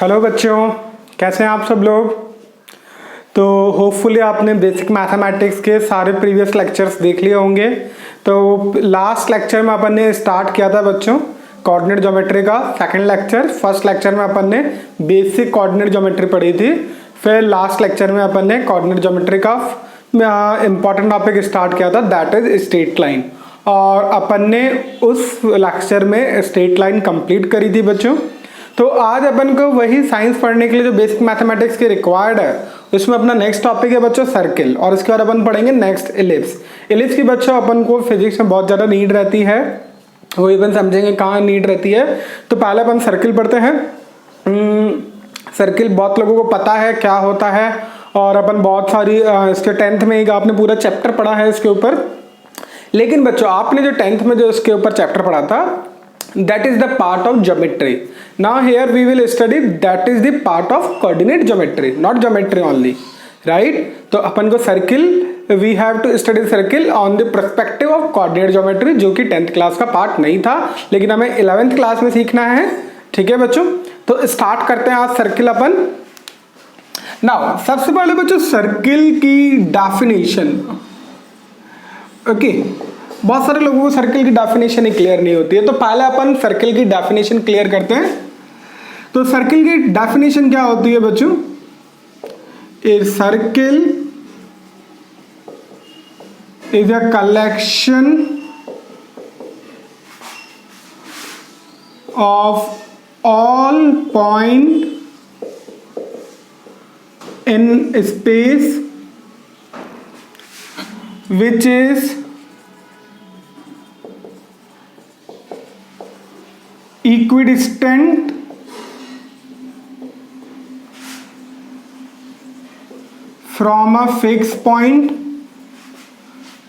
Hello बच्चों, कैसे हैं आप सब लोग। तो होपफुली आपने बेसिक मैथमेटिक्स के सारे प्रीवियस लेक्चर्स देख लिए होंगे। तो लास्ट लेक्चर में अपन ने स्टार्ट किया था बच्चों कोऑर्डिनेट ज्योमेट्री का सेकंड लेक्चर। फर्स्ट लेक्चर में अपन ने बेसिक कोऑर्डिनेट ज्योमेट्री पढ़ी थी। फिर लास्ट लेक्चर में अपन ने कोऑर्डिनेट ज्योमेट्री का इंपॉर्टेंट टॉपिक स्टार्ट किया था, दैट इज स्ट्रेट लाइन। और अपन ने उस लेक्चर में स्ट्रेट लाइन कंप्लीट करी थी बच्चों। तो आज अपन को वही साइंस पढ़ने के लिए जो बेसिक मैथमेटिक्स के रिक्वायर्ड है, उसमें अपना नेक्स्ट टॉपिक है बच्चों सर्किल, और इसके बाद अपन पढ़ेंगे नेक्स्ट इलिप्स। इलिप्स की बच्चों अपन को फिजिक्स में बहुत ज़्यादा नीड रहती है, वो अपन समझेंगे कहाँ नीड रहती है। तो पहले अपन सर्किल पढ़ते हैं। सर्किल बहुत लोगों को पता है क्या होता है, और अपन बहुत सारी इसके 10th में एक आपने पूरा चैप्टर पढ़ा है इसके ऊपर। लेकिन बच्चों आपने जो 10th में जो इसके ऊपर चैप्टर पढ़ा था, that is the part of geometry. Now here we will study that is the part of coordinate geometry, not geometry only, right? तो अपन को circle we have to study circle on the perspective of coordinate geometry, जो कि 10th class का part नहीं था, लेकिन हमें 11th class में सीखना है। ठीक है बच्चों, तो स्टार्ट करते हैं आज सर्किल अपन। नाउ सबसे पहले बच्चों सर्किल की डेफिनेशन। ओके, बहुत सारे लोगों को सर्किल की डेफिनेशन ही क्लियर नहीं होती है, तो पहले अपन सर्किल की डेफिनेशन क्लियर करते हैं। तो सर्किल की डेफिनेशन क्या होती है बच्चों? A circle is a collection of all point in space which is equidistant from a fixed point,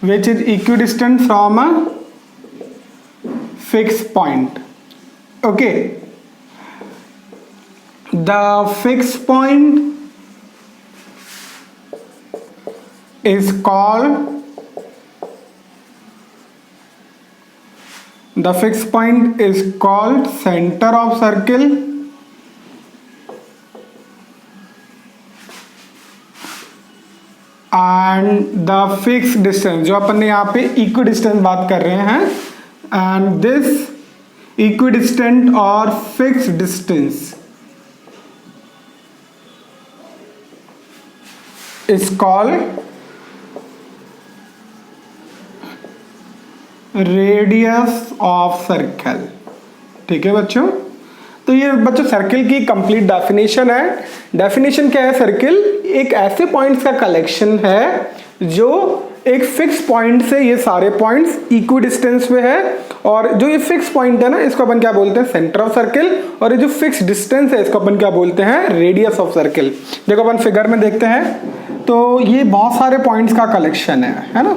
which is equidistant from a fixed point. Okay, the fixed point is called center of circle, and the fixed distance, जो अपन ने यहाँ पे equidistant बात कर रहे हैं, and this equidistant और fixed distance is called radius of circle. ठीक है बच्चों, तो ये बच्चों सर्किल की कंप्लीट डेफिनेशन है। डेफिनेशन क्या है? सर्किल एक ऐसे पॉइंट्स का कलेक्शन है जो एक फिक्स पॉइंट से ये सारे पॉइंट्स इक्वी डिस्टेंस पे है, और जो ये फिक्स पॉइंट है ना, इसको अपन क्या बोलते हैं? Centre of circle. और ये जो फिक्स डिस्टेंस है, इसको अपन क्या बोलते हैं? Radius of circle. देखो अपन फिगर में देखते हैं, तो ये बहुत सारे पॉइंट्स का कलेक्शन है ना।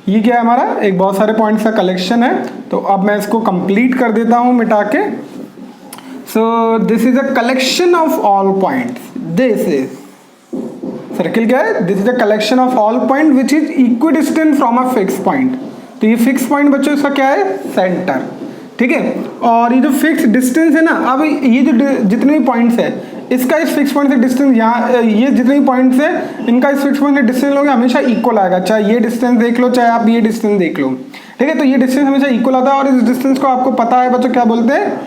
ये क्या है? हमारा एक बहुत सारे पॉइंट्स का कलेक्शन है। तो अब मैं इसको कंप्लीट कर देता हूं मिटा के। सो this is a collection of all points. This is circle क्या है? This is a collection of all point which is equidistant from a fix point. तो ये फिक्स पॉइंट बच्चों इसका क्या है? सेंटर। ठीक है, और ये जो फिक्स डिस्टेंस है ना, अब ये जो जितने भी पॉइंट्स है, इसका इस फिक्स पॉइंट से डिस्टेंस, यहाँ ये जितने भी पॉइंट्स है, इनका इस फिक्स पॉइंट से डिस्टेंस लोगे हमेशा इक्वल आएगा, चाहे ये डिस्टेंस देख लो, चाहे आप ये डिस्टेंस देख लो। ठीक है, तो ये डिस्टेंस हमेशा इक्वल आता है, और इस डिस्टेंस को आपको पता है बच्चों क्या बोलते हैं?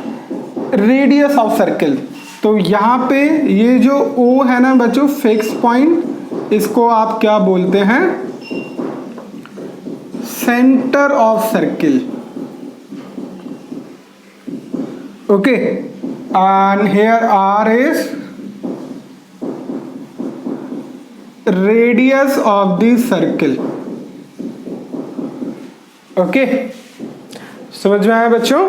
Radius of circle. तो यहाँ पे ये जो O है ना बच्चों, फिक्स पॉइंट, इसको आप क्या बोलते हैं? Centre of circle. Okay, and here R is radius of the circle. Okay, समझ में आया बच्चों?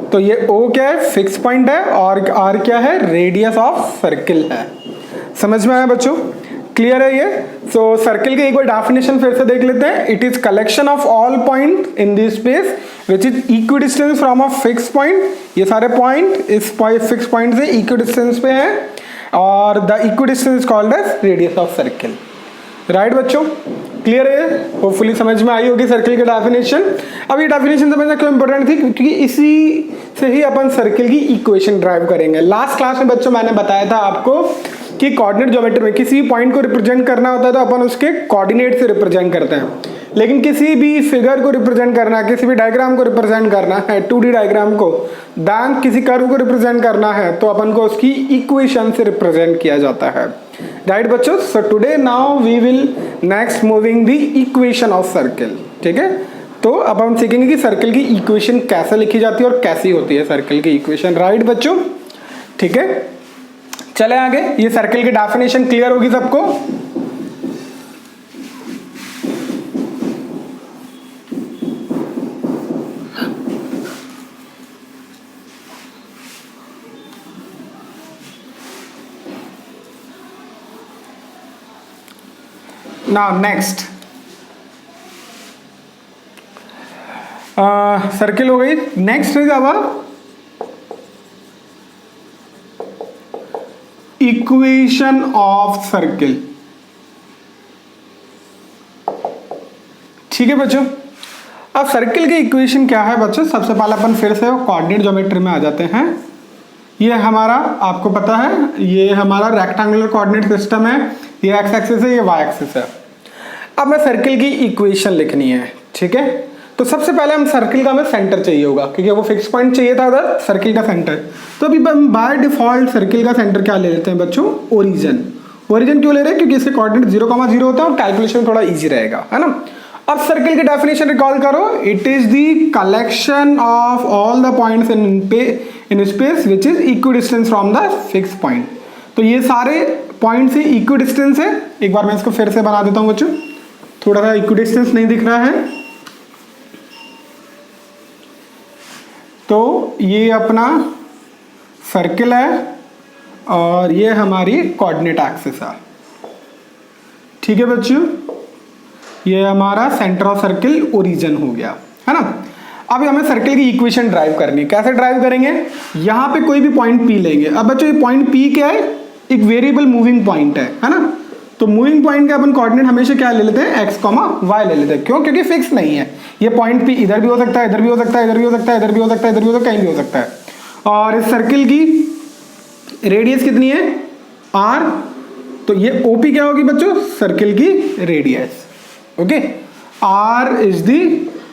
तो ये O क्या है? फिक्स पॉइंट है, और R क्या है? रेडियस ऑफ सर्किल है। समझ में आया बच्चों? क्लियर है ये? सो सर्किल की एक बार डेफिनेशन फिर से देख लेते हैं। It is collection of all point in this space which is equidistance from a fix point. ये सारे पॉइंट इस फिक्स पॉइंट से इक्विडिस्टेंस पे हैं, और the equidistance called as radius of circle. Right बच्चों, क्लियर है? होपफुली समझ में आई होगी सर्किल की डेफिनेशन। अब ये डेफिनेशन समझना क्यों इंपॉर्टेंट थी? क्योंकि इसी से ही अपन सर्किल की इक्वेशन ड्राइव करेंगे। लास्ट क्लास में बच्चों मैंने बताया था आपको कि कोऑर्डिनेट ज्योमेट्री में किसी भी पॉइंट को रिप्रेजेंट करना होता है तो अपन उसके कोऑर्डिनेट से रिप्रेजेंट करते हैं, लेकिन किसी भी फिगर को रिप्रेजेंट करना है, किसी भी डायग्राम को रिप्रेजेंट करना है, 2D डायग्राम को, दैन किसी कर्व को रिप्रेजेंट करना है तो अपन को उसकी इक्वेशन से रिप्रेजेंट किया जाता है। राइट बच्चों, so today now we will next moving the equation of circle. ठीक है, तो अब हम सीखेंगे कि सर्किल की इक्वेशन कैसे लिखी जाती है और कैसी होती है सर्किल की इक्वेशन। राइट बच्चों, ठीक है, चले आगे। ये सर्किल की डेफिनेशन क्लियर होगी सबको? नाउ नेक्स्ट सर्किल हो गई। Next is our equation of circle. ठीक है बच्चों, अब सर्किल की इक्वेशन क्या है बच्चों? सबसे पहले अपन फिर से कोऑर्डिनेट ज्योमेट्री में आ जाते हैं। ये हमारा आपको पता है, ये हमारा रेक्टेंगुलर कोऑर्डिनेट सिस्टम है, ये एक्स एक्सिस है, ये वाई एक्सिस है। अब मैं सर्किल की इक्वेशन लिखनी है। ठीक है, तो सबसे पहले हम सर्किल का हमें सेंटर चाहिए होगा, क्योंकि वो फिक्स पॉइंट चाहिए था अगर सर्किल का सेंटर। तो अभी हम बाय डिफॉल्ट सर्किल का सेंटर क्या ले लेते हैं बच्चों? ओरिजिन। ओरिजिन क्यों ले रहे हैं? क्योंकि इसके कोऑर्डिनेट 0,0 होता है और कैलकुलेशन थोड़ा इजी रहेगा, है ना। अब सर्किल की डेफिनेशन रिकॉल करो। It is the collection of all the points in space which is equidistance from the fix point. तो ये सारे पॉइंट से इक्विडिस्टेंस है। एक बार मैं इसको फिर से बना देता हूं बच्चों, थोड़ा सा इक्विडिस्टेंस नहीं दिख रहा है। तो ये अपना सर्किल है और ये हमारी कोऑर्डिनेट एक्सिस है। ठीक है बच्चों, ये हमारा सेंटर ऑफ सर्किल ओरिजिन हो गया, है ना। अब हमें सर्किल की इक्वेशन ड्राइव करनी है। कैसे ड्राइव करेंगे? यहां पे कोई भी पॉइंट पी लेंगे। अब बच्चों ये पॉइंट पी क्या है? एक वेरिएबल मूविंग पॉइंट है ना। तो मूविंग पॉइंट के अपन कोऑर्डिनेट हमेशा क्या ले लेते हैं? x, y ले लेते हैं। क्यों? क्योंकि फिक्स नहीं है। ये पॉइंट पी इधर भी हो सकता है, इधर भी हो सकता है, इधर भी हो सकता है, इधर भी हो सकता है, इधर भी हो सकता है, कहीं भी हो सकता है। और इस सर्किल की रेडियस कितनी है? r। तो ये OP क्या होगी बच्चों? सर्किल की radius. Okay, r is the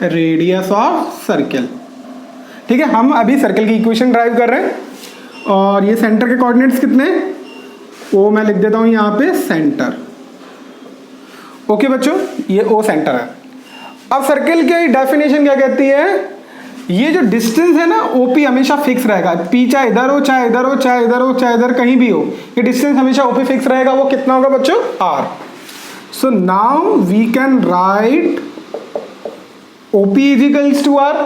radius of circle. ठीक है, हम अभी सर्किल की इक्वेशन ड्राइव कर रहे हैं और ये सेंटर के कोऑर्डिनेट्स कितने? ओ मैं लिख देता हूं यहां पे सेंटर। ओके बच्चों, ये ओ सेंटर है। अब सर्किल की डेफिनेशन क्या कहती है? ये जो डिस्टेंस है ना ओपी हमेशा फिक्स रहेगा। पी चाहे इधर हो, चाहे इधर हो, चाहे इधर हो, चाहे इधर कहीं भी हो, ये डिस्टेंस हमेशा ओपी फिक्स रहेगा। वो कितना होगा बच्चों? R. So now we can write OP is equals to R.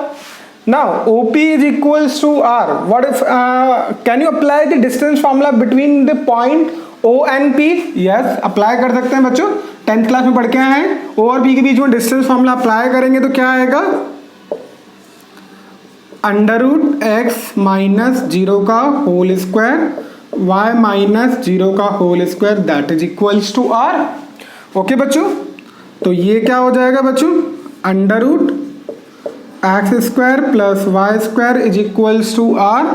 Now OP is equals to R. What if can you apply the distance formula between the point O and P? Yes, apply कर सकते हैं बच्चों। 10th class में पढ़ के आए हैं। O और P के बीच में डिस्टेंस फॉर्मूला अप्लाई करेंगे तो क्या आएगा? √x माइनस 0 का होल स्क्वायर y माइनस 0 का whole square that is equals to R। Okay बच्चों, तो ये क्या हो जाएगा बच्चों? √x square plus Y square is equals to R.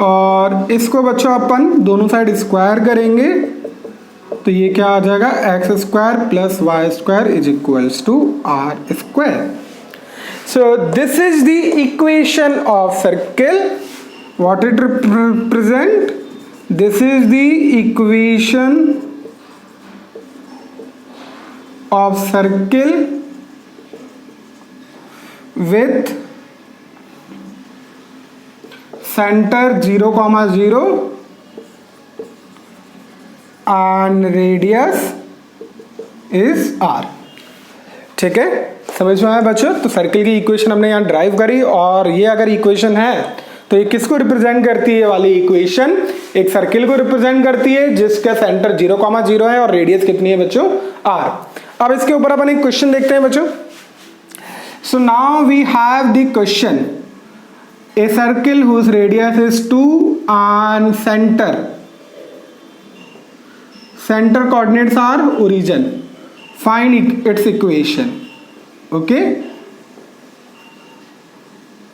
और इसको बच्चों अपन दोनों साइड स्क्वायर करेंगे तो ये क्या आ जाएगा? X square plus Y square is equals to R square. So this is the equation of circle. What it represent? This is the equation of circle with center 0,0 and radius is r। ठीक है, समझ में आया बच्चों? तो circle की equation हमने यहाँ ड्राइव करी और ये अगर इक्वेशन है तो ये किसको रिप्रेजेंट करती है? वाली इक्वेशन एक सर्किल को रिप्रेजेंट करती है जिसका सेंटर 0,0 है और रेडियस कितनी है बच्चों? r। अब इसके ऊपर अपन एक क्वेश्चन देखते हैं बच्चों। So now we have the question: a circle whose radius is 2 and center coordinates are origin. Find its equation. Okay.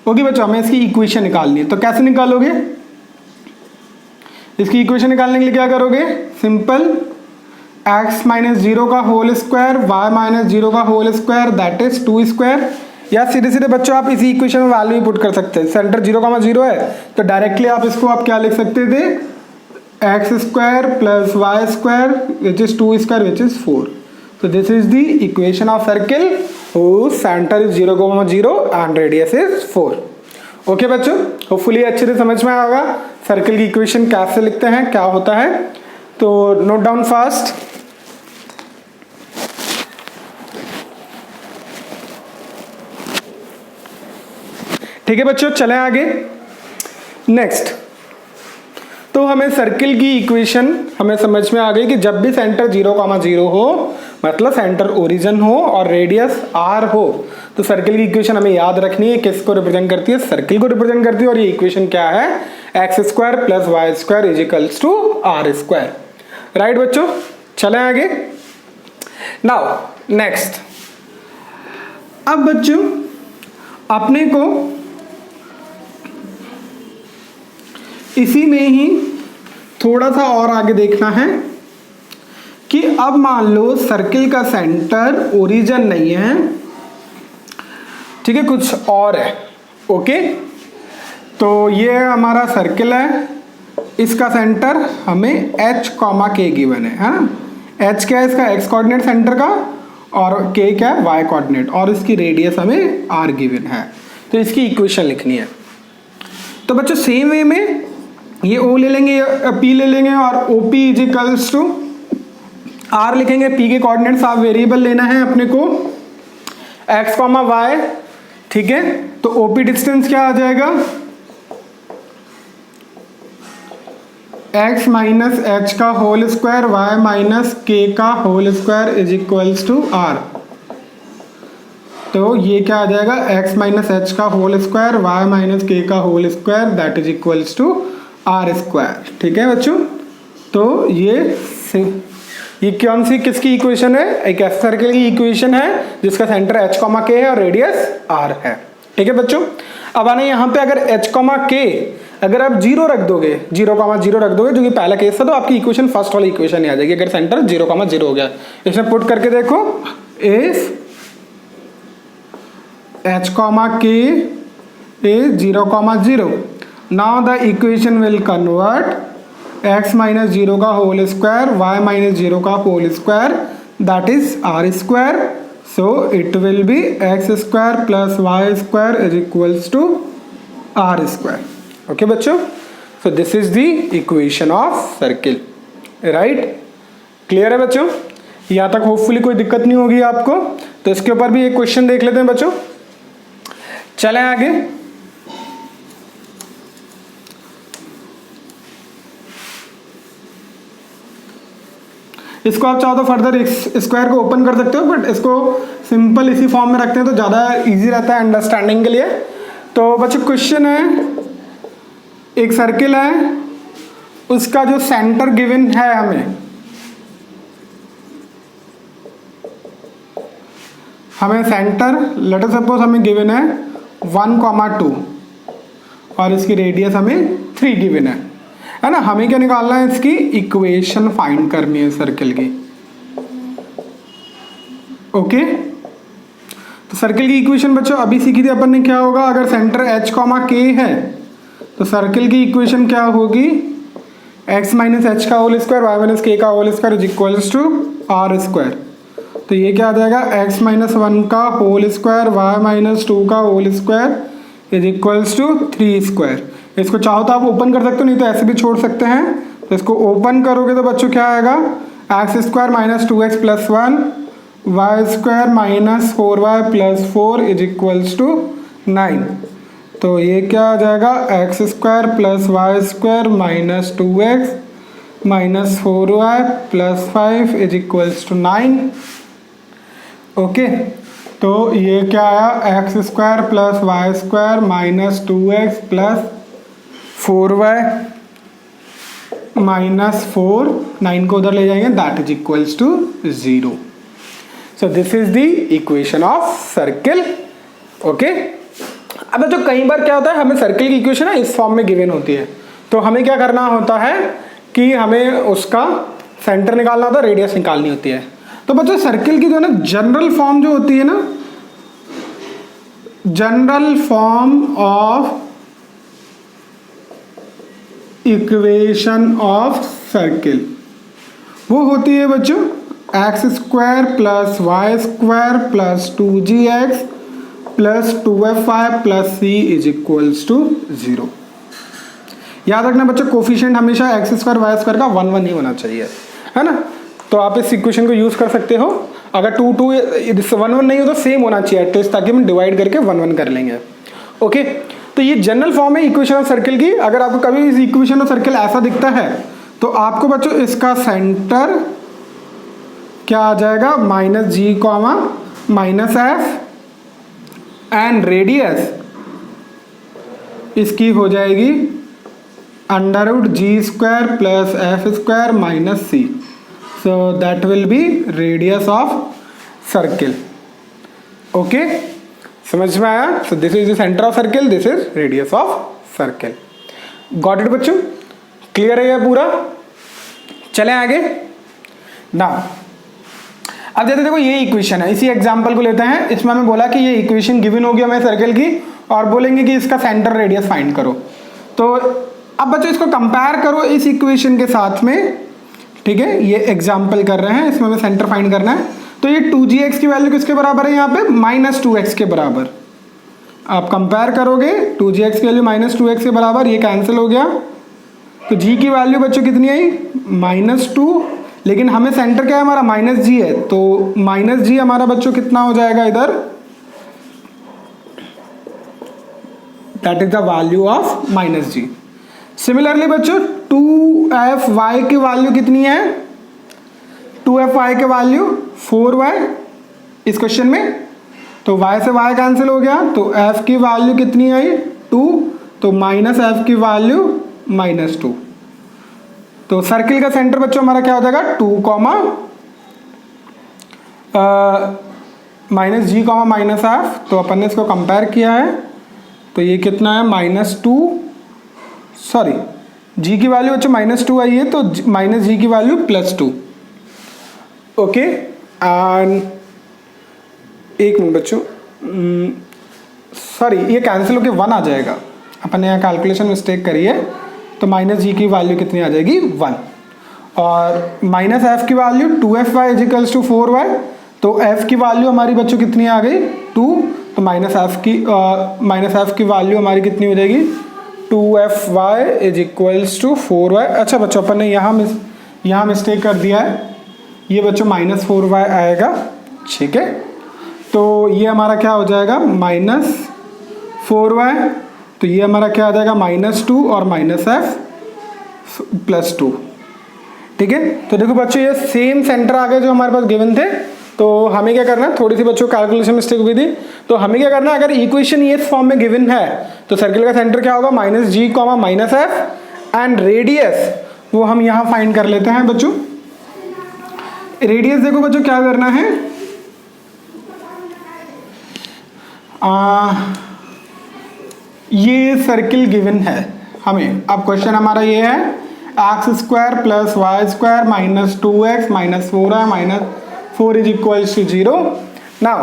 Okay बच्चों, हमें इसकी इक्वेशन निकालनी है, तो कैसे निकालोगे? इसकी इक्वेशन निकालने के लिए क्या करोगे? सिंपल, x माइनस 0 का होल स्क्वायर y माइनस 0 का whole square that is 2 square. या सीधे सीधे बच्चों आप इसी इक्वेशन में वैल्यू पुट कर सकते हैं। सेंटर 0,0 है तो डायरेक्टली आप इसको आप क्या लिख सकते थे? x square plus Y square which is 2 square which is 4। So this is the equation of circle whose center is 0,0 and radius is 4. Okay बच्चों, होपफुली अच्छे से समझ में आएगा सर्कल की इक्वेशन कैसे लिखते हैं, क्या होता है। तो नोट डाउन फास्ट। ठीक है बच्चों, चलें आगे। नेक्स्ट, तो हमें सर्किल की इक्वेशन हमें समझ में आ गई कि जब भी सेंटर 0,0 हो, मतलब सेंटर ओरिजिन हो और रेडियस r हो, तो सर्किल की इक्वेशन हमें याद रखनी है। किसको रिप्रेजेंट करती है? सर्किल को रिप्रेजेंट करती है। और ये इक्वेशन क्या है? X square plus Y square is equals to R square. Right बच्चों, चलें आगे। नाउ नेक्स्ट, अब बच्चों अपने को इसी में ही थोड़ा सा और आगे देखना है कि अब मान लो सर्किल का सेंटर ओरिजिन नहीं है, ठीक है, कुछ और है। ओके, तो ये हमारा सर्किल है, इसका सेंटर हमें h, k गिवन है ना। h क्या है? इसका x कोऑर्डिनेट सेंटर का, और k क्या है? y कोऑर्डिनेट, और इसकी रेडियस हमें r गिवन है। तो इसकी इक्वेशन लिखनी है। तो बच्चों सेम वे में ये O ले लेंगे, P ले लेंगे, और OP is equals to R लिखेंगे। P के कोऑर्डिनेट्स आप वेरिएबल लेना है अपने को x, y, ठीक है। तो OP डिस्टेंस क्या आ जाएगा? x माइनस h का whole square y minus k का whole square is equals to R। तो ये क्या आ जाएगा? x माइनस h का whole square y minus k का whole square that is equals to R square. ठीक है बच्चों, तो ये कौन सी किसकी इक्वेशन है? एक ऐसे सर्किल की इक्वेशन है जिसका सेंटर h, k है और रेडियस r है। ठीक है बच्चों, अब आने यहाँ पे अगर h, k अगर आप 0 रख दोगे, 0,0 रख दोगे जो कि पहला केस था, तो आपकी इक्वेशन फर्स्ट वाली इक्वेशन ही आ जाएगी। अगर सेंटर 0,0 हो गया, इसमें पुट करके देखो, if h, k is 0,0, now the equation will convert x minus 0 का होल स्क्वायर y minus 0 का whole square that is r square, so it will be x square plus y square is equals to r square. Okay बच्चों, so this is the equation of circle, right? Clear है बच्चों? यहाँ तक hopefully कोई दिक्कत नहीं होगी आपको। तो इसके ऊपर भी एक क्वेश्चन देख लेते हैं बच्चों। चलें आगे। इसको आप चाहो तो फर्दर स्क्वायर को ओपन कर सकते हो, बट इसको सिंपल इसी फॉर्म में रखते हैं तो ज़्यादा इजी रहता है अंडरस्टैंडिंग के लिए। तो बच्चों क्वेश्चन है, एक सर्किल है, उसका जो सेंटर गिवन है हमें सेंटर लेट अस सपोज हमें गिवन है 1,2 और इसकी रेडियस हमें 3 गिवन है ना। हमें क्या निकालना है? इसकी इक्वेशन फाइंड करनी है सर्किल की। ओके, तो सर्किल की इक्वेशन बच्चों अभी सीखी थी अपन ने। क्या होगा अगर सेंटर h, k है तो सर्किल की इक्वेशन क्या होगी? x माइनस h का whole square y minus k का whole square is equals to r square. तो ये क्या आ जाएगा? x माइनस 1 का होल स्क्वायर y माइनस 2 का whole square is equals to 3 square. इसको चाहो तो आप ओपन कर सकते हो, नहीं तो ऐसे भी छोड़ सकते हैं। तो इसको ओपन करोगे तो बच्चों क्या आएगा? X square minus 2x plus 1 y square minus 4y plus 4 is equals to 9। तो ये क्या आ जाएगा? X square plus Y square minus 2x minus 4y plus 5 is equals to 9। Okay, तो ये क्या आया? X square plus Y square minus 2x plus 4y minus 4, 9 को उधर ले जाएंगे, that is equals to 0। So this is the equation of circle. Okay, अब बच्चों कई बार क्या होता है, हमें सर्किल की इक्वेशन है इस फॉर्म में गिवन होती है, तो हमें क्या करना होता है कि हमें उसका सेंटर निकालना होता है, रेडियस निकालनी होती है। तो बच्चों सर्किल की जो है ना जनरल फॉर्म जो होती है ना, general form of equation of circle वो होती है बच्चों x square plus Y square plus 2gx plus 2fy plus c is equals to 0। याद रखना बच्चों कोफिशिएंट हमेशा एक्स स्क्वायर वाई स्क्वायर का 1 1 ही होना चाहिए, है ना। तो आप इस इक्वेशन को यूज कर सकते हो, अगर 2 2 1 1 नहीं हो तो सेम होना चाहिए एटलीस्ट, ताकि हम डिवाइड करके 1 1 कर लेंगे। ओके, तो ये जनरल फॉर्म है इक्वेशन ऑफ सर्किल की। अगर आपको कभी इस इक्वेशन ऑफ सर्किल ऐसा दिखता है तो आपको बच्चों इसका सेंटर क्या आ जाएगा, minus ji comma minus F and radius इसकी हो जाएगी under root ji square plus F square minus c, so that will be radius of circle. Okay, समझ में आया? So this is the centre of circle, this is radius of circle. Got it बच्चों? Clear है ये पूरा? चलें आगे ना। अब जैसे देखो ये इक्वेशन है, इसी एग्जांपल को लेते हैं। इसमें हमें बोला कि ये इक्वेशन गिवन होगी हमें सर्किल की और बोलेंगे कि इसका सेंटर रेडियस फाइंड करो। तो अब बच्चों इसको कंपेयर करो इस इक्वेशन के साथ में, ठीक है। ये एग्जांपल कर रहे हैं, इसमें हमें सेंटर फाइंड करना है। तो ये 2gx की वैल्यू किसके बराबर है यहाँ पे, माइनस 2x के बराबर। आप कंपेयर करोगे 2gx की वैल्यू माइनस 2x के बराबर, ये कैंसिल हो गया। तो g की वैल्यू बच्चों कितनी आई, माइनस 2, लेकिन हमें सेंटर क्या है हमारा, माइनस जी है, तो माइनस जी हमारा बच्चों कितना हो जाएगा इधर, that is the value of minus g. Similarly बच्चों 2fy की वैल्यू कितनी है, 2fy के वैल्यू 4y इस क्वेश्चन में, तो y से y कैंसिल हो गया, तो f की वैल्यू कितनी आई 2, तो माइनस f की वैल्यू माइनस 2। तो सर्किल का सेंटर बच्चों हमारा क्या हो जाएगा 2 कॉमा माइनस जी कॉमा माइनस एफ। तो अपन ने इसको कंपेयर किया है, तो ये कितना है माइनस 2, सॉरी जी की वैल्यू बच्चों माइनस 2 आई है, तो माइनस जी की वैल्यू प्लस 2। ओके, एंड एक मिनट बच्चों, सॉरी ये कैंसिल होके 1 आ जाएगा, अपन ने यहाँ कैलकुलेशन मिस्टेक करी है। तो माइनस जी की वैल्यू कितनी आ जाएगी 1, और माइनस एफ की value 2fy equals to 4y, तो f की वैल्यू हमारी बच्चों कितनी आ गई 2, तो माइनस एफ की वैल्यू हमारी कितनी हो जाएगी 2fy is equals to 4y। अच्छा बच्चों अपन ने यहाँ मिस्टेक कर दिया है, ये बच्चों माइनस 4y आएगा, ठीक है। तो ये हमारा क्या हो जाएगा माइनस 4y, तो ये हमारा क्या आ जाएगा माइनस 2 और माइनस एफ प्लस 2, ठीक है। तो देखो बच्चों ये सेम सेंटर आ गए जो हमारे पास गिवन थे। तो हमें क्या करना है, थोड़ी सी बच्चों कैलकुलेशन मिस्टेक हुई थी, तो हमें क्या करना है, अगर इक्वेशन ये फॉर्म में गिवन है तो सर्किल का सेंटर क्या होगा minus ji comma minus F and radius वो हम यहाँ फाइंड कर लेते हैं बच्चों। रेडियस देखो बच्चों क्या करना है, ये सर्किल गिवन है हमें। अब क्वेश्चन हमारा ये है x square plus Y square minus 2x minus 4y minus 4 is equals to 0। Now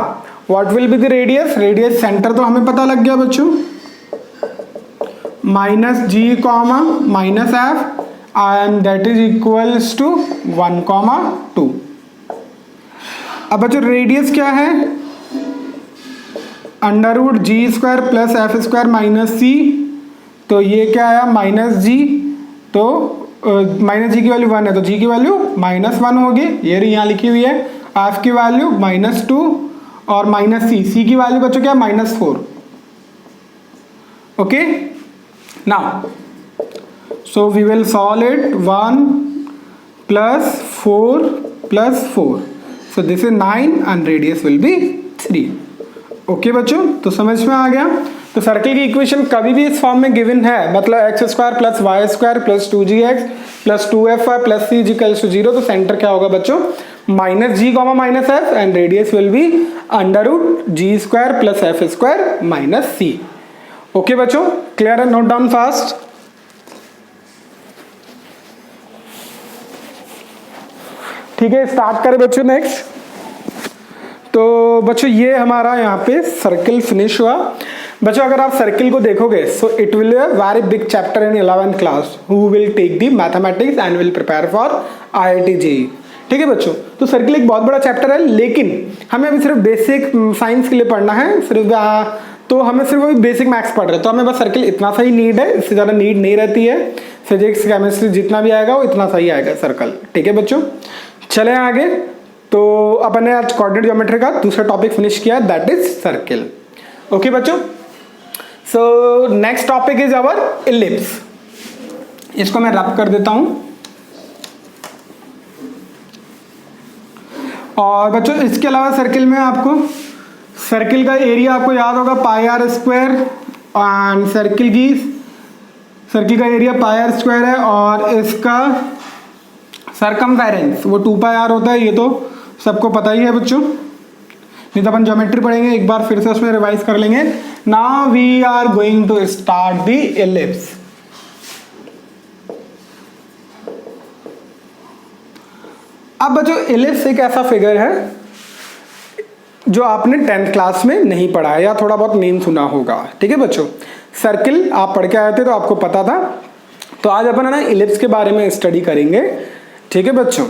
what will be the radius, radius centre तो हमें पता लग गया बच्चों, minus ji comma minus F and that is equals to 1 comma 2। अब बच्चों रेडियस क्या है, अंडर रूट जी square plus F square minus C, तो ये क्या आया माइनस जी, तो माइनस जी की वैल्यू 1 है तो जी की वैल्यू माइनस 1 होगी, ये यहाँ लिखी हुई है। एफ की वैल्यू माइनस 2 और माइनस सी की वैल्यू बच्चों क्या minus 4। Okay, now so we will solve it 1 plus 4 plus 4, so this is 9 and radius will be 3। Okay बच्चों, तो समझ में आ गया। तो सर्किल की इक्वेशन कभी भी इस फॉर्म में गिवन है, मतलब x square plus Y square plus 2gx plus 2fy plus c equals to 0, तो सेंटर क्या होगा बच्चों minus ji comma minus F and radius will be under root ji square plus F square minus c. Okay बच्चों, clear है? Note down fast. ठीक है, start करें बच्चों नेक्स्ट। तो बच्चों ये हमारा यहाँ पे सर्किल फिनिश हुआ। बच्चों अगर आप सर्किल को देखोगे so it will a very big chapter in 11th class who will take the mathematics and will prepare for IIT JEE। ठीक है बच्चों, तो सर्किल एक बहुत बड़ा चैप्टर है, लेकिन हमें अभी सिर्फ बेसिक साइंस के लिए पढ़ना है, सिर्फ तो हमें सिर्फ अभी बेसिक मैथ्स पढ़ रहे हैं, तो हमें बस सर्किल इतना सा ही नीड है, इससे ज़्यादा नीड नहीं रहती है। फिजिक्स केमिस्ट्री जितना भी आएगा वो इतना सही आएगा सर्कल। ठीक है बच्चों, चलें आगे। तो अपन ने आज कोऑर्डिनेट ज्योमेट्री का दूसरा टॉपिक फिनिश किया, दैट इज सर्किल। ओके बच्चों, so next topic is our ellipse. इसको मैं रब कर देता हूं। और बच्चों इसके अलावा सर्किल में आपको सर्किल का एरिया आपको याद होगा पाई आर स्क्वायर, एंड सर्किल का एरिया पाई आर स्क्वायर है, और इसका सरकमफेरेंस वो 2 पाई आर होता है। ये तो सबको पता ही है बच्चों, नहीं तो अपन ज्योमेट्री पढ़ेंगे एक बार फिर से उसमें रिवाइज कर लेंगे। Now we are going to start the ellipse. अब बच्चों इलिप्स एक ऐसा फिगर है जो आपने 10th क्लास में नहीं पढ़ा है या थोड़ा बहुत नेम सुना होगा। ठीक है बच्चों, सर्किल आप पढ़ के आए थे तो आपको पता था। तो आज अपन है ना इलिप्स के बारे में स्टडी करेंगे। ठीक है बच्चों,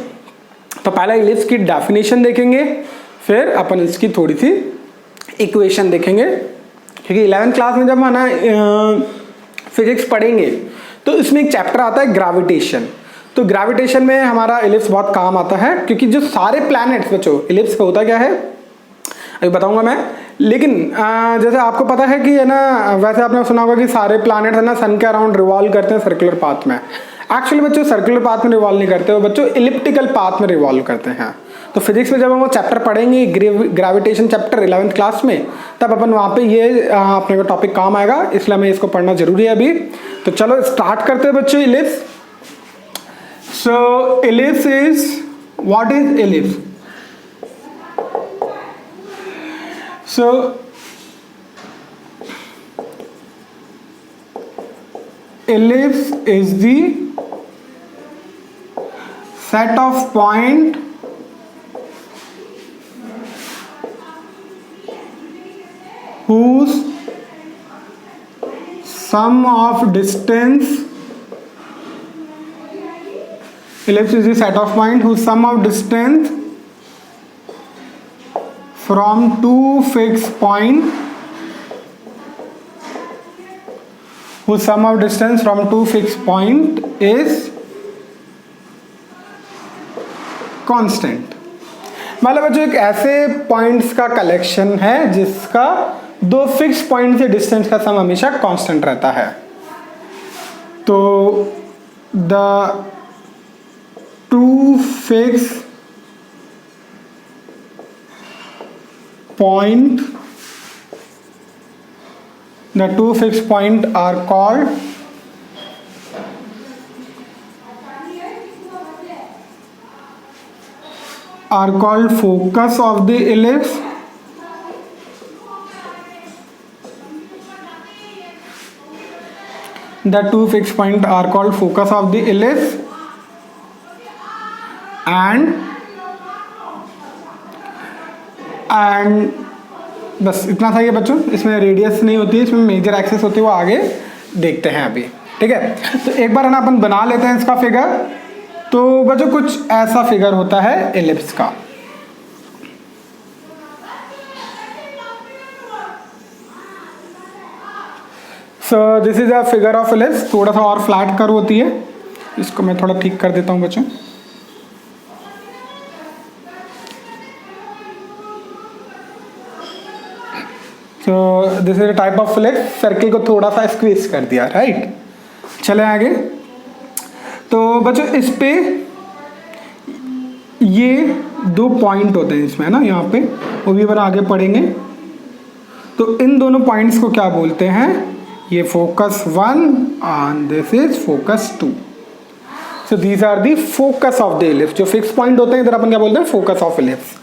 तो पहला इलिप्स की डेफिनेशन देखेंगे, फिर अपन इसकी थोड़ी सी इक्वेशन देखेंगे। क्योंकि 11th क्लास में जब हम ना फिजिक्स पढ़ेंगे तो इसमें एक चैप्टर आता है ग्रेविटेशन। तो ग्रेविटेशन में हमारा इलिप्स बहुत काम आता है, क्योंकि जो सारे प्लैनेट्स बच्चों इलिप्स पे होता क्या है अभी बताऊंगा मैं। लेकिन जैसे आपको पता है कि है ना, वैसे आपने सुना होगा कि सारे प्लैनेट है ना सन के अराउंड रिवॉल्व करते हैं सर्कुलर पाथ में। एक्चुअली बच्चों सर्कुलर पाथ में रिवॉल्व नहीं करते हो बच्चों, इलिप्टिकल पाथ में रिवॉल्व करते हैं। तो फिजिक्स में जब हम वो चैप्टर पढ़ेंगे ग्रेविटेशन चैप्टर 11th क्लास में, तब अपन वहाँ पे ये अपने को टॉपिक काम आएगा, इसलिए हमें इसको पढ़ना जरूरी है अभी। तो चलो स्टार्ट करते हैं बच्चों ellipse. So ellipse is, what is ellipse? So ellipse is the set of point whose sum of distance, ellipse is the set of point whose sum of distance from two fixed point, whose sum of distance from two fixed point is constant। मतलब बच्चों एक ऐसे points का collection है जिसका दो fix point से distance का सम हमेशा कांस्टेंट रहता है। तो the two fix point, the two fixed point are called focus of the ellipse, the two fixed point are called focus of the ellipse, and बस इतना था ये बच्चों। इसमें रेडियस नहीं होती है, इसमें मेजर एक्सेस होती है, वो आगे देखते हैं अभी। ठीक है, तो एक बार है ना अपन बना लेते हैं इसका फिगर। तो बच्चों कुछ ऐसा फिगर होता है एलिप्स का। सो this is a figure of ellipse. थोड़ा सा और फ्लैट कर्व होती है, इसको मैं थोड़ा ठीक कर देता हूँ बच्चों। तो this is a type of ellipse. Circle को थोड़ा सा स्क्वीज कर दिया, राइट। चले आगे। तो बच्चों इस पे ये दो पॉइंट होते हैं इसमें, है ना, यहाँ पे वो भी अपन आगे पढ़ेंगे। तो इन दोनों पॉइंट्स को क्या बोलते हैं? ये focus 1 and this is focus 2। So these are the focus of the ellipse. जो फिक्स पॉइंट होते हैं इधर अपन क्या बोलते हैं? Focus of ellipse.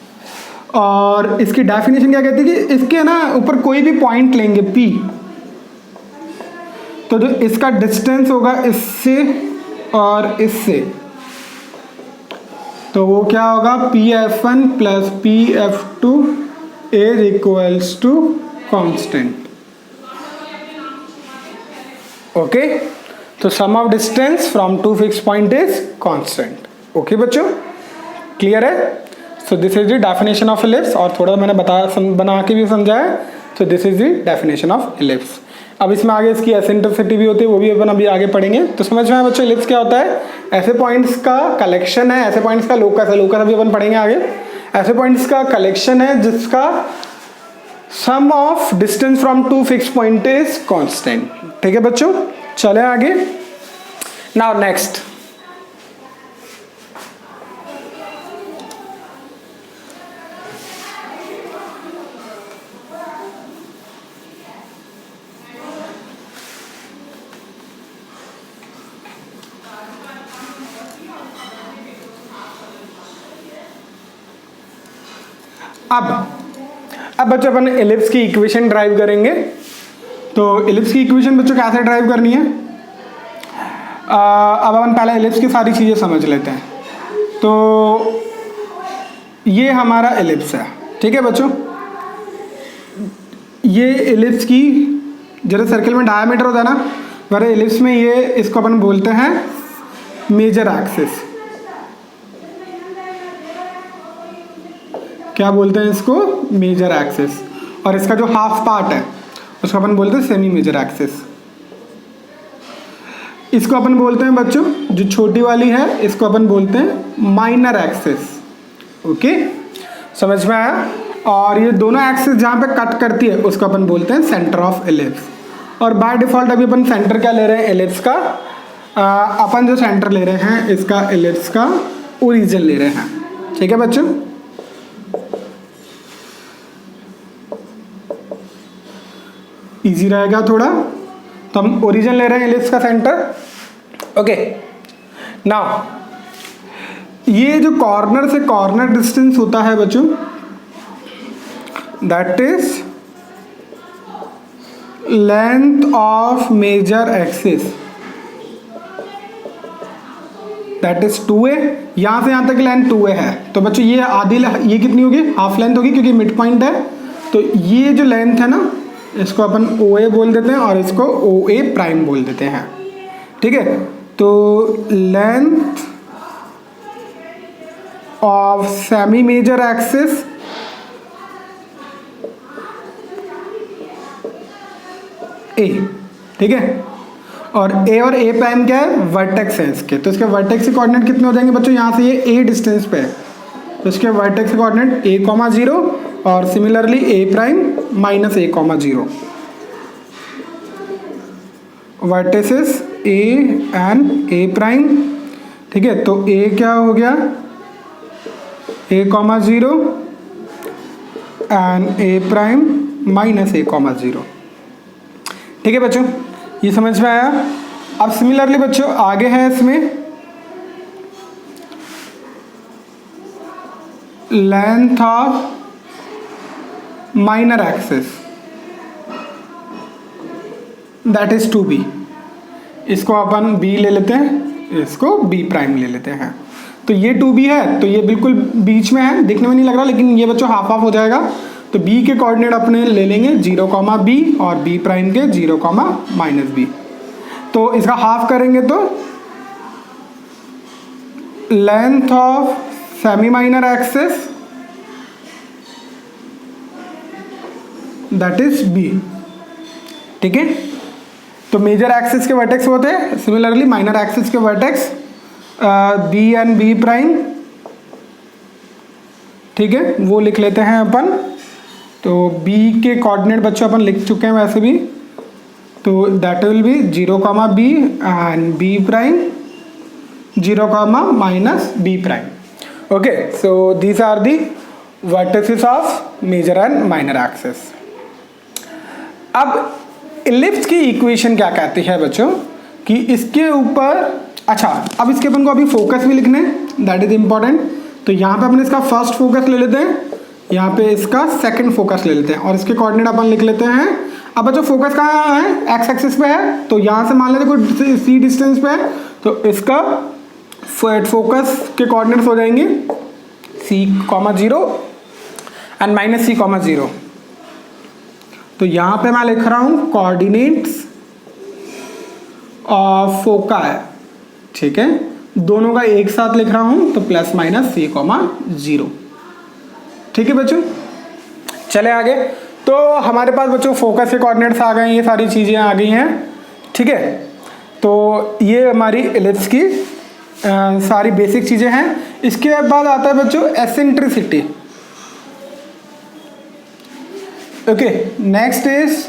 और इसकी डेफिनेशन क्या कहती है कि इसके ना ऊपर कोई भी पॉइंट लेंगे P, तो जो इसका डिस्टेंस होगा इससे और इससे, तो वो क्या होगा, PF1 plus PF2 is equals to constant. Okay, तो sum of distance from two fix point is constant. Okay बच्चों, क्लियर है? So this is the definition of ellipse, और थोड़ा मैंने बना के भी समझाया। तो this is the definition of ellipse. अब इसमें आगे इसकी एसेंट्रिसिटी भी होती है, वो भी अपन अभी आगे पढ़ेंगे। तो समझ में आया बच्चों, इलिप्स क्या होता है? ऐसे पॉइंट्स का कलेक्शन है, ऐसे पॉइंट्स का लोकस है, लोकस अभी अपन पढ़ेंगे आगे। ऐसे पॉइंट्स का कलेक्शन है जिसका sum of distance from two fix point is constant. ठीक है बच्चों, चले आगे। नाउ नेक्स्ट, अब बच्चों अपन इलिप्स की इक्वेशन ड्राइव करेंगे। तो इलिप्स की इक्वेशन बच्चों कैसे ड्राइव करनी है? अब अपन पहले इलिप्स की सारी चीज़ें समझ लेते हैं। तो ये हमारा इलिप्स है, ठीक है बच्चों। ये इलिप्स की जैसे सर्किल में डायमीटर होता है ना, वैसे इलिप्स में ये, इसको अपन बोलते हैं मेजर एक्सिस। क्या बोलते हैं इसको? Major axis. और इसका जो हाफ पार्ट है उसको अपन बोलते हैं सेमी मेजर एक्सिस। इसको अपन बोलते हैं बच्चों, जो छोटी वाली है इसको अपन बोलते हैं माइनर एक्सिस। ओके, समझ में आया? और ये दोनों एक्सिस जहाँ पे कट करती है उसको अपन बोलते हैं सेंटर ऑफ इलिप्स। और बाय डिफॉल्ट अभी अपन सेंटर क्या ले रहे हैं? इलिप्स का अपन जो सेंटर ले रहे हैं इसका इलिप्स का ओरिजिन ले रहे हैं। ठीक है बच्चों, इजी रहेगा थोड़ा। तो हम ओरिजिन ले रहे हैं इलिप्स का सेंटर। ओके, नाउ ये जो कॉर्नर से कॉर्नर डिस्टेंस होता है बच्चों, that is length of major axis, that is 2a। यहां से यहां तक लेंथ 2a है। तो बच्चों ये आधी, ये कितनी होगी? हाफ लेंथ होगी, क्योंकि मिड पॉइंट है। तो ये जो लेंथ है ना, इसको अपन OA बोल देते हैं और इसको OA प्राइम बोल देते हैं। ठीक है, तो length of semi major axis A, ठीक है। और A और A प्राइम क्या है? वर्टेक्स है इसके। तो इसके वर्टेक्स के कोऑर्डिनेट कितने हो जाएंगे बच्चों? यहाँ से ये A डिस्टेंस पे है, तो इसके वर्टेक्स के कोऑर्डिनेट A,0 और similarly A prime minus A,0। Vertices A and A prime, ठीक है। तो A क्या हो गया? A,0 and A prime minus A,0। ठीक है बच्चों, ये समझ में आया? अब सिमिलरली बच्चों आगे है इसमें length of minor axis, that is 2b। इसको अपन b ले लेते हैं, इसको b प्राइम ले लेते हैं। तो ये 2b है, तो ये बिल्कुल बीच में है, दिखने में नहीं लग रहा, लेकिन ये बच्चों हाफ हाफ हो जाएगा। तो b के कोऑर्डिनेट अपने ले लेंगे 0,b और b प्राइम के 0,-b। तो इसका हाफ करेंगे तो length of semi minor axis, that is b। ठीक है, तो मेजर एक्सिस के वर्टेक्स होते हैं, सिमिलरली माइनर एक्सिस के vertex b and b prime. ठीक है, वो लिख लेते हैं अपन। तो b के कोऑर्डिनेट बच्चों अपन लिख चुके हैं वैसे भी, तो that will be 0,b and b prime 0,-b prime. Okay, so these are the vertices of major and minor axis. अब इलिप्स की इक्वेशन क्या कहती है बच्चों कि इसके ऊपर, अच्छा अब इसके अपन को अभी फोकस भी लिखने, दैट इज इंपॉर्टेंट। तो यहाँ पे अपन इसका फर्स्ट फोकस ले लेते हैं, यहाँ पे इसका सेकंड फोकस ले लेते हैं, और इसके कोऑर्डिनेट अपन लिख लेते हैं अब बच्चों फोकस कहाँ है, एक्स एक्सिस पे है, तो यहाँ से मान लेते कोई सी डिस्टेंस पे है, तो इसका फोकस के कोऑर्डिनेट्स हो जाएंगे c, 0 एंड -c, 0। तो यहाँ पे मैं लिख रहा हूँ कोऑर्डिनेट्स ऑफ फोकाई, ठीक है, दोनों का एक साथ लिख रहा हूँ, तो ±c, 0। ठीक है बच्चों, चले आगे। तो हमारे पास बच्चों फोकस के कोऑर्डिनेट्स आ गए हैं, ये सारी चीज़ें आ गई हैं, ठीक है। तो ये हमारी एलिप्स की सारी बेसिक चीज़ें हैं। इसके बाद आता है बच्चों एसेंट्रिसिटी। ओके, नेक्स्ट इज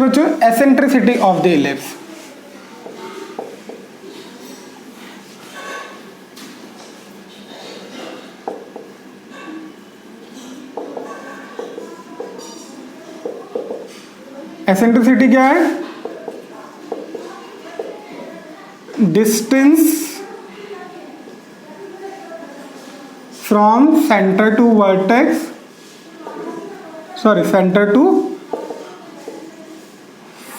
बच्चों eccentricity of the ellipse. Eccentricity क्या है, distance from centre to vertex, centre to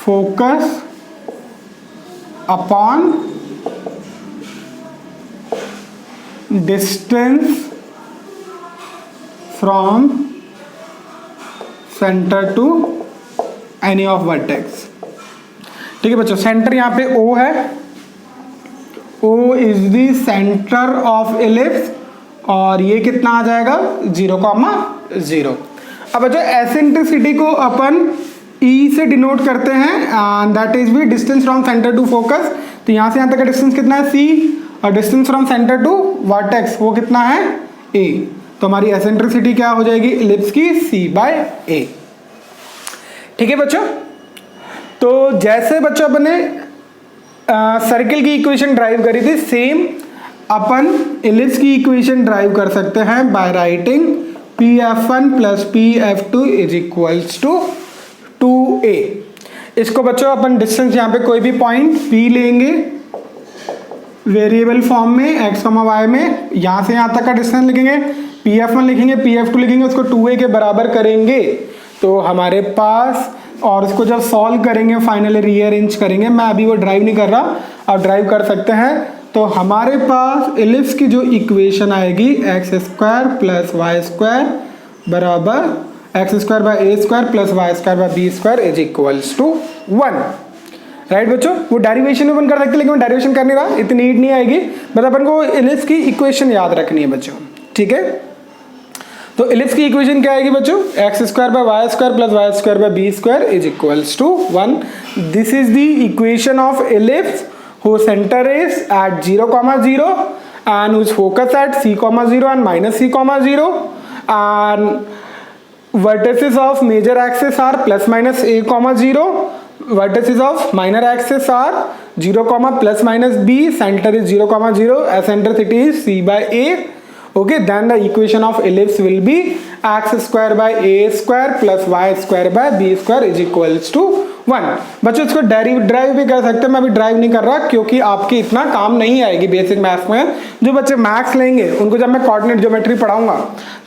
focus upon distance from centre to any of vertex. ठीक है बच्चों, सेंटर यहाँ पे O है, O is the centre of ellipse, और ये कितना आ जाएगा 0,0। अब बच्चों एसेंट्रिसिटी को अपन E से डिनोट करते हैं, दैट इज भी distance from centre to focus. तो यहाँ से यहाँ तक का डिस्टेंस कितना है C, और distance from centre to vertex वो कितना है A। तो हमारी एसेंट्रिसिटी क्या हो जाएगी एलिप्स की, C/A। ठीक है बच्चों, तो जैसे बच्चों अपने सर्किल की इक्वेशन ड्राइव करी थी, सेम अपन एलिप्स की इक्वेशन ड्राइव कर सकते हैं by writing PF1 + PF2 = 2A। इसको बच्चों अपन डिस्टेंस यहाँ पे कोई भी पॉइंट P लेंगे वेरिएबल फॉर्म में x, y में, यहाँ से यहाँ तक का डिस्टेंस लिखेंगे, PF1 लिखेंगे, PF2 लिखेंगे, उसको 2A के बराबर करेंगे तो हमारे पास, और इसको जब सॉल्व करेंगे फाइनली रीअरेंज करेंगे, मैं अभी वो ड्राइव नहीं कर रहा, आप ड्राइव कर सकते हैं। तो हमारे पास एलिप्स की जो इक्वेशन आएगी x² + y² बराबर x² / a² + y² / b² = 1। Right बच्चों, वो डेरिवेशन में अपन कर सकते हैं, लेकिन मैं डेरिवेशन कर नहीं रहा, इतनी नीड नहीं आएगी, बस अपन को एलिप्स की इक्वेशन याद रखनी है बच्चों। ठीक है, तो एलिप्स की इक्वेशन क्या आएगी बच्चों, x² / y² + y² / b² = 1। This is the equation of ellipse whose center is at 0,0 and whose focus at c, 0 and -c, 0, and vertices of major axis are ±a, 0, vertices of minor axis are 0, ±b, center is 0,0, eccentricity is c/a. Okay, then the equation of ellipse will be x² / a² + y² / b² = 1। बच्चों इसको drive भी कर सकते हैं, मैं अभी drive नहीं कर रहा क्योंकि आपकी इतना काम नहीं आएगी बेसिक मैथ्स में। जो बच्चे मैथ्स लेंगे उनको जब मैं कोऑर्डिनेट ज्योमेट्री पढ़ाऊंगा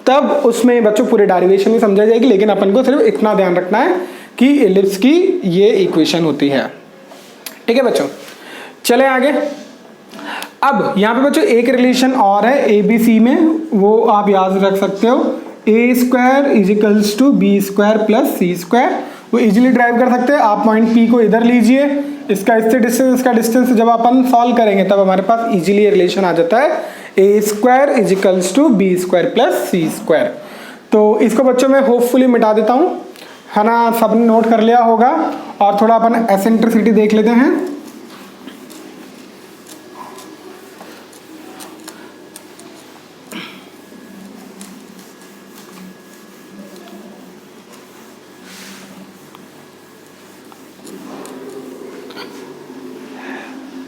तब उसमें बच्चों पूरी डेरिवेशन भी समझा जाएगी, लेकिन अपन को सिर्फ इतना ध्यान रखना है कि एलिप्स की ये इक्वेशन होती है। ठीक है बच्चों, चले आगे। अब यहाँ पे बच्चों एक रिलेशन और है ABC में, वो आप याद रख सकते हो, a² = b² + c²। वो इजीली ड्राइव कर सकते हैं। आप पॉइंट P को इधर लीजिए, इसका इससे डिस्टेंस, इसका डिस्टेंस, जब अपन सॉल्व करेंगे तब हमारे पास इजीली ये रिलेशन आ जाता है a² = b² + c²। तो इसको बच्चों मैं होपफुली मिटा देता हूँ, है ना, सबने नोट कर लिया होगा। और थोड़ा अपन एसेंट्रिसिटी देख लेते हैं।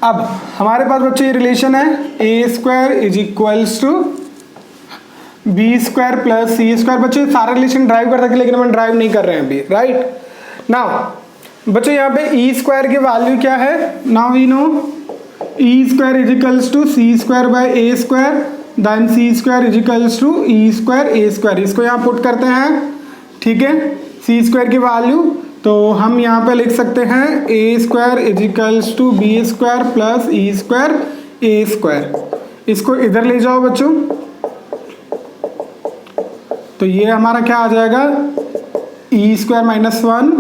अब हमारे पास बच्चों ये रिलेशन है a² = b² + c²। बच्चों सारे रिलेशन ड्राइव कर सकते हैं, लेकिन हम ड्राइव नहीं कर रहे हैं अभी। राइट नाउ बच्चों यहाँ पे e² की वैल्यू क्या है, now we know e² = c² / a² then c square equals to e square A square, इसको यहाँ पुट करते हैं, ठीक है, सी स्क्वायर की वैल्यू, तो हम यहाँ पे लिख सकते हैं A square equals to B square plus E square A square. इसको इधर ले जाओ बच्चों, तो ये हमारा क्या आ जाएगा, E square minus 1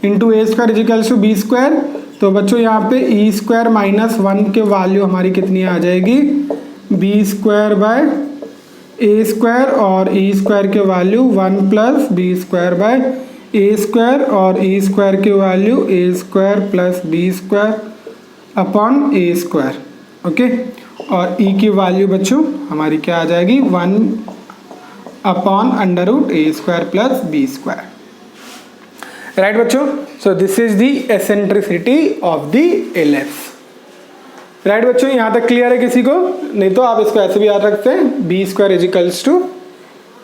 into A square equals to B square. तो बच्चों यहाँ पे ई स्क्वायर माइनस 1 के वैल्यू हमारी कितनी आ जाएगी, B square by A square, और ई स्क्वायर के value 1 plus B square by A square, और ई स्क्वायर की value A square plus B square upon A square, okay. और ई की वैल्यू बच्चों हमारी क्या आ जाएगी, 1 upon under root A square plus B square, right बच्चों। So this is the eccentricity of the ellipse, right बच्चों। यहाँ तक क्लियर है किसी को? नहीं तो आप इसको ऐसे भी याद रखते हैं, b square equals to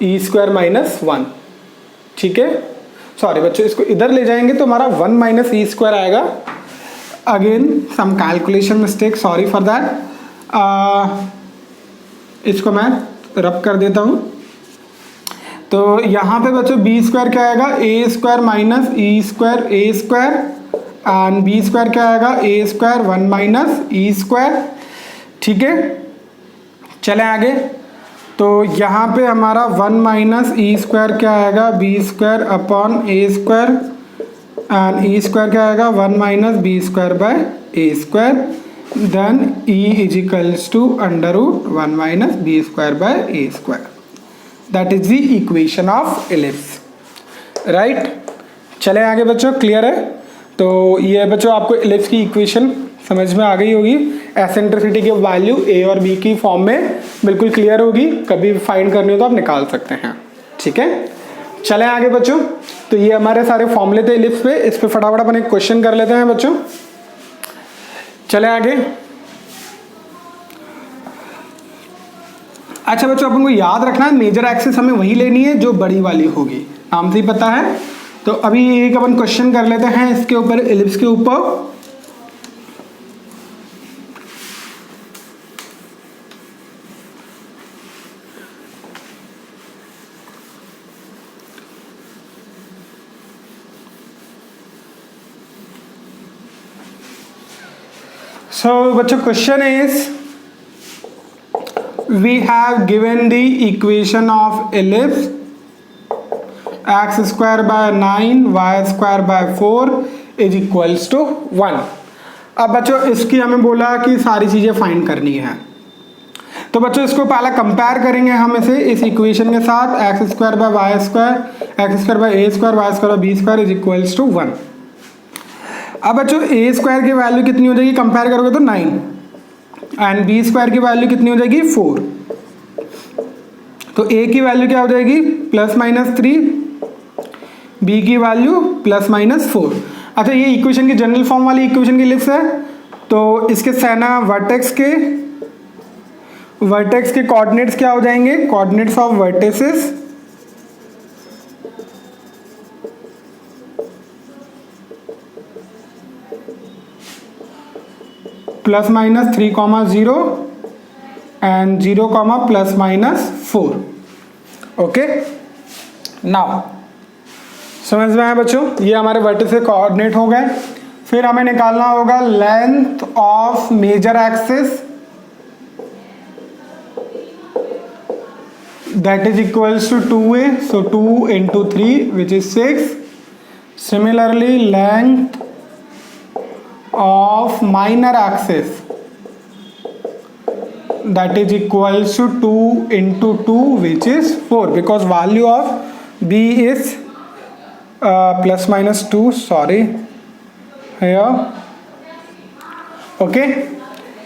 e square minus 1, ठीक है। सॉरी बच्चों, इसको इधर ले जाएंगे तो हमारा 1 माइनस ई स्क्वायर आएगा। Again some calculation mistake, sorry for that. इसको मैं रब कर देता हूँ। तो यहाँ पे बच्चों बी स्क्वायर क्या आएगा, A square minus E square A square, and B square क्या आएगा, A square 1 minus E square, ठीक है। चलें आगे, तो यहाँ पे हमारा 1 माइनस ई स्क्वायर क्या आएगा, b square upon A square, and e square क्या आएगा, 1 minus b square by A square, then e equals to under root 1 minus b square by A square. That is the equation of ellipse, right. चलें आगे बच्चों, clear है? तो ये बच्चों आपको एलिप्स की इक्वेशन समझ में आ गई होगी, एसेंट्रिसिटी की वैल्यू ए और बी की फॉर्म में बिल्कुल क्लियर होगी, कभी फाइंड करनी हो तो आप निकाल सकते हैं, ठीक है। चलें आगे बच्चों, तो ये हमारे सारे फॉर्मूले थे एलिप्स पे, इस पे फटाफट अपन एक क्वेश्चन कर लेते हैं बच्चों। चलें आगे। अच्छा बच्चों, अपन को याद रखना है मेजर एक्सिस हमें वही लेनी है जो बड़ी वाली होगी, नाम से ही पता है। तो अभी एक अपन क्वेश्चन कर लेते हैं इसके ऊपर, एलिप्स के ऊपर। So बच्चों question is, we have given the equation of ellipse x square by 9 y square by 4 is equals to 1। अब बच्चों इसकी हमें बोला कि सारी चीज़ें फाइंड करनी है, तो बच्चों इसको पहला कंपेयर करेंगे हम इसे इस इक्वेशन के साथ, x square by y square, x square by A square, y square by b square is equals to 1। अब बच्चों ए स्क्वायर की वैल्यू कितनी हो जाएगी, कंपेयर करोगे तो 9, एंड बी स्क्वायर की वैल्यू कितनी हो जाएगी 4। तो ए की वैल्यू क्या हो जाएगी, प्लस माइनस 3, बी की वैल्यू प्लस माइनस 4। अच्छा ये इक्वेशन की जनरल फॉर्म वाली इक्वेशन की लिस्ट है, तो इसके सेना वर्टेक्स के कोऑर्डिनेट्स क्या हो जाएंगे, coordinates of vertices plus minus 3,0 and 0, plus minus 4। Okay, now समझ में आया बच्चों, ये हमारे वर्टिसेस कोऑर्डिनेट हो गए। फिर हमें निकालना होगा length of major axis, that is equals to 2a, so 2 into 3 which is 6. Similarly length of minor axis, that is equals to 2 into 2 which is 4, because value of b is plus minus 2, sorry here, okay.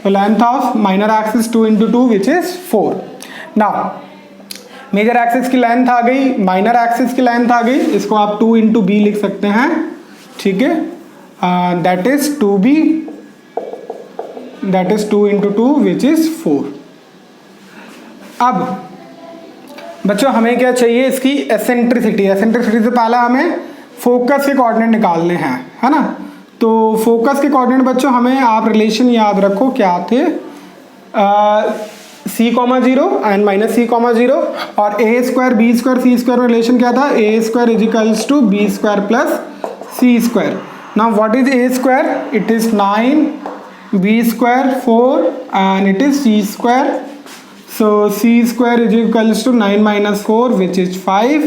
So length of minor axis 2 into 2 which is 4. Now major axis की length आ गई, minor axis की length आ गई, इसको आप 2 into B लिख सकते हैं, ठीक है, that is 2b, that is 2 into 2 which is 4। अब बच्चों हमें क्या चाहिए, इसकी एसेंट्रिसिटी। एसेंट्रिसिटी से पहले हमें फोकस के कोऑर्डिनेट निकालने हैं, है ना। तो फोकस के कोऑर्डिनेट बच्चों हमें आप रिलेशन याद रखो क्या थे, c comma zero and minus C comma zero, और A square B square C square में रिलेशन क्या था, A square is equals to B square plus C square. Now what is A square, it is 9, B square 4 and it is C square. So c square is equals to 9 minus 4 which is 5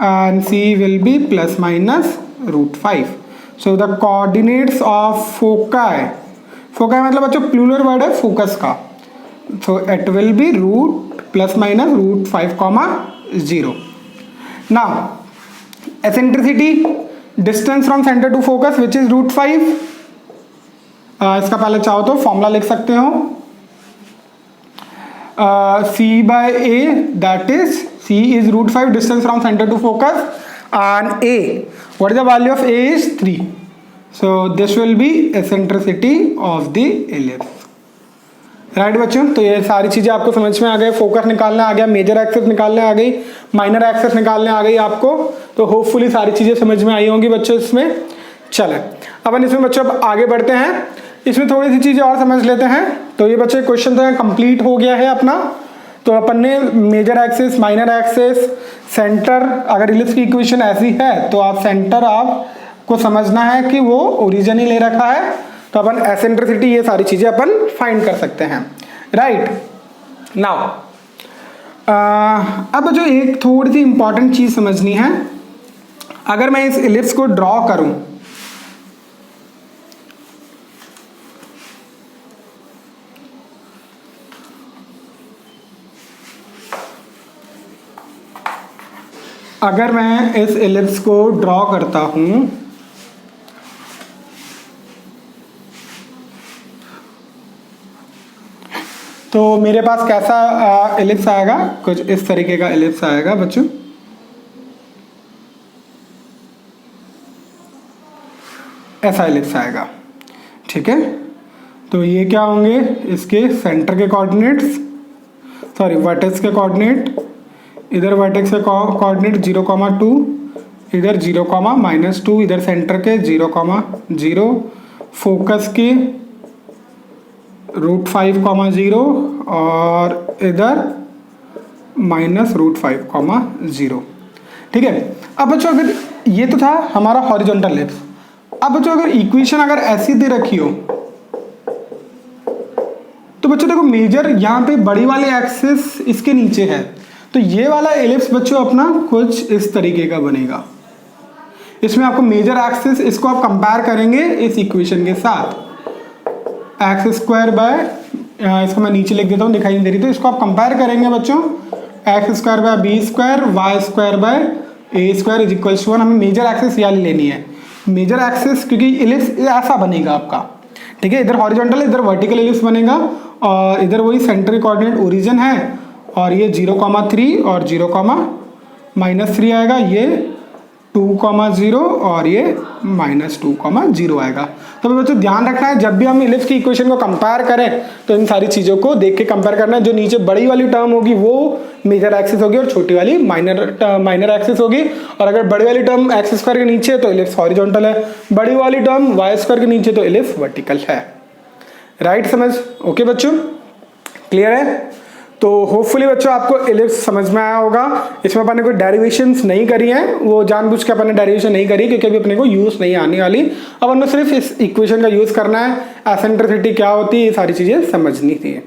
and c will be plus minus root 5. So the coordinates of foci, foci मतलब बच्चों plural word है focus का, so it will be root plus minus root 5 comma 0. Now eccentricity, distance from center to focus which is root 5. इसका पहले चाहो तो formula लिख सकते हो, c by a, that is c is root 5 distance from center to focus, and a, what is the value of a is 3. So this will be eccentricity of the ellipse. Right बच्चों, तो ये सारी चीजें आपको समझ में आ गए, focus निकालने आ गया, मेजर एक्सिस निकालने आ गई, माइनर एक्सिस निकालने आ गई आपको, तो होपफुली सारी चीजें समझ में आई होंगी बच्चों इसमें. चले अपन इसमें बच्चों अब आगे बढ़ते हैं, इसमें थोड़ी सी चीजें और समझ लेते हैं. तो ये बच्चे क्वेश्चन तो कंप्लीट हो गया है अपना. तो अपन ने major axis, minor axis, centre, अगर इलिप्स की इक्वेशन ऐसी है तो आप सेंटर आपको समझना है कि वो ओरिजिन ही ले रखा है, तो अपन एसेंट्रिसिटी ये सारी चीजें अपन फाइंड कर सकते हैं. राइट नाउ अब जो एक थोड़ी सी इंपॉर्टेंट चीज समझनी है, अगर मैं इस इलिप्स को ड्रॉ करूं, अगर मैं इस एलिप्स को ड्रॉ करता हूं तो मेरे पास कैसा एलिप्स आएगा, कुछ इस तरीके का एलिप्स आएगा बच्चों. ऐसा एलिप्स आएगा, ठीक है. तो ये क्या होंगे, इसके सेंटर के कोऑर्डिनेट्स, सॉरी वर्टेक्स के कोऑर्डिनेट, इधर वर्टेक्स के कोऑर्डिनेट 0,2, इधर 0,-2, इधर सेंटर के 0,0, फोकस के √5,0 और इधर -√5,0. ठीक है. अब बच्चों अगर ये तो था हमारा हॉरिजॉन्टल एलिप्स. अब बच्चों अगर इक्वेशन अगर ऐसी दे रखी हो तो बच्चों देखो मेजर यहाँ पे बड़ी वाली एक्सिस इसके नीचे है, तो ये वाला एलिप्स बच्चों अपना कुछ इस तरीके का बनेगा. इसमें आपको मेजर एक्सिस, इसको आप कंपेयर करेंगे इस इक्वेशन के साथ, एक्स स्क्वायर बाय, इसको मैं नीचे लिख देता हूँ, दिखाई नहीं दे रही, तो इसको आप कंपेयर करेंगे बच्चों, x square by b square, y square by A square is equal to 1. हमें मेजर एक्सिस यहाँ लेनी है, मेजर एक्सिस, क्योंकि एलिप्स ऐसा बनेगा आपका. ठीक है, इधर हॉरिजॉन्टल, इधर वर्टिकल एलिप्स बनेगा, और इधर वही सेंटर कोऑर्डिनेट ओरिजिन है, और ये 0,3 और 0,-3 आएगा, ये 2,0 और ये -2,0 आएगा. तो बच्चों ध्यान रखना है, जब भी हम इलिप्स की इक्वेशन को कंपेयर करें तो इन सारी चीज़ों को देख के कंपेयर करना है. जो नीचे बड़ी वाली टर्म होगी वो मेजर एक्सिस होगी और छोटी वाली माइनर एक्सिस होगी. और अगर बड़ी वाली टर्म एक्स स्क्वायर के नीचे है तो इलिप्स हॉरिजॉन्टल है, बड़ी वाली टर्म वाई स्क्वायर के नीचे तो इलिप्स वर्टिकल है. राइट समझ? ओके बच्चों, क्लियर है? तो होपफुली बच्चों आपको एलिप्स समझ में आया होगा. इसमें अपन ने कोई डेरिवेशंस नहीं करी हैं, वो जानबूझ के अपन ने डेरिवेशन नहीं करी क्योंकि अभी अपने को यूज नहीं आने वाली. अब हमें सिर्फ इस इक्वेशन का यूज करना है, एसेंट्रिसिटी क्या होती है, ये सारी चीजें समझनी थी.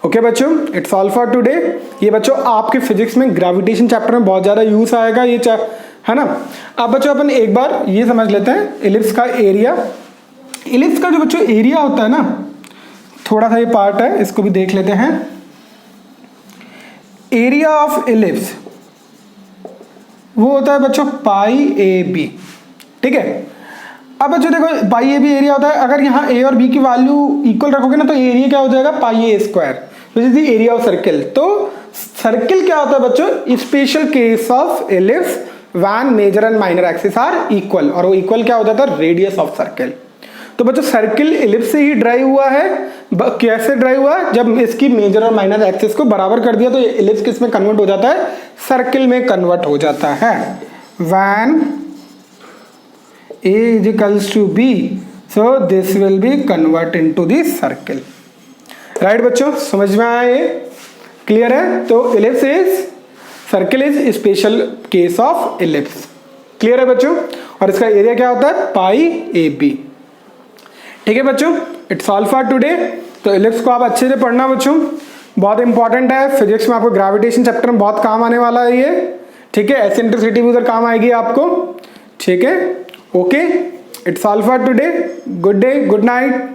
ओके बच्चों, इट्स ऑल फॉर टुडे. ये बच्चों आपके फिजिक्स में ग्रेविटेशन चैप्टर में बहुत ज्यादा यूज आएगा ये है ना. अब बच्चों अपन एक बार ये समझ लेते हैं एलिप्स का एरिया. एलिप्स का जो बच्चों एरिया होता है ना, थोड़ा सा ये पार्ट है, इसको भी देख लेते हैं. एरिया ऑफ इलिप्स वो होता है बच्चों पाई ए बी. ठीक है. अब बच्चों देखो पाई ए बी एरिया होता है, अगर यहाँ ए और बी की वैल्यू इक्वल रखोगे ना तो एरिया क्या हो जाएगा, pi A square, which is the area of circle. तो सर्किल क्या होता है बच्चों, special case of ellipse when major and minor axis are equal, और वो इक्वल क्या हो जाता है, रेडियस ऑफ सर्किल. तो बच्चों सर्किल इलिप्स से ही ड्राइव हुआ है. कैसे ड्राइव हुआ है, जब इसकी मेजर और माइनर एक्सिस को बराबर कर दिया तो ये इलिप्स किस में कन्वर्ट हो जाता है, सर्किल में कन्वर्ट हो जाता है. When a is equals to b, so this will be convert into the circle. Right बच्चों, समझ में आया ये? क्लियर है? तो ellipse is, circle is special case of ellipse. Clear है बच्चों? और इसका एरिया क्या होता है? पाई ए बी। ठीक है बच्चों, इट्स ऑल फॉर टुडे। तो इलिप्स को आप अच्छे से पढ़ना बच्चों, बहुत इंपॉर्टेंट है। फिजिक्स में आपको ग्रेविटेशन चैप्टर में बहुत काम आने वाला है ये। ठीक है, एसेंट्रिसिटी भी उधर काम आएगी आपको। ठीक है, okay, it's all for today. Good day, good night.